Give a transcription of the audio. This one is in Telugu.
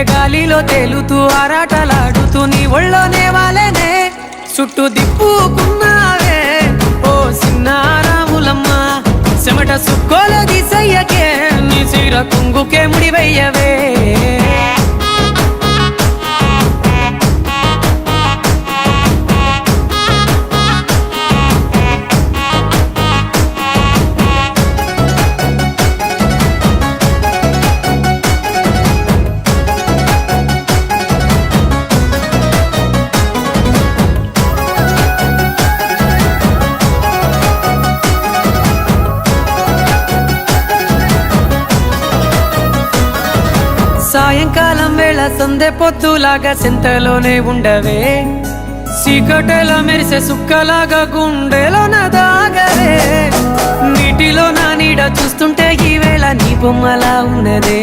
గాలిలో తేలుతూ ఆరాటలాడుతూ నీ ఒళ్ళోనే వాలేనే చుట్టూ దిప్పుకున్నావే ఓ సిన్నారాములమ్మ చెమట సుక్కోల దిశయ్యకే నీ చీర కుంగుకే ముడివెయ్యవే సాయంకాలం వేళ సందె పొద్దులాగా చింతలోనే ఉండవే చీకటెల మెరిసే సుక్కలాగా గుండెలోన దాగవే నీటిలో నా నీడ చూస్తుంటే ఈ వేళ నీ బొమ్మలా ఉన్నదే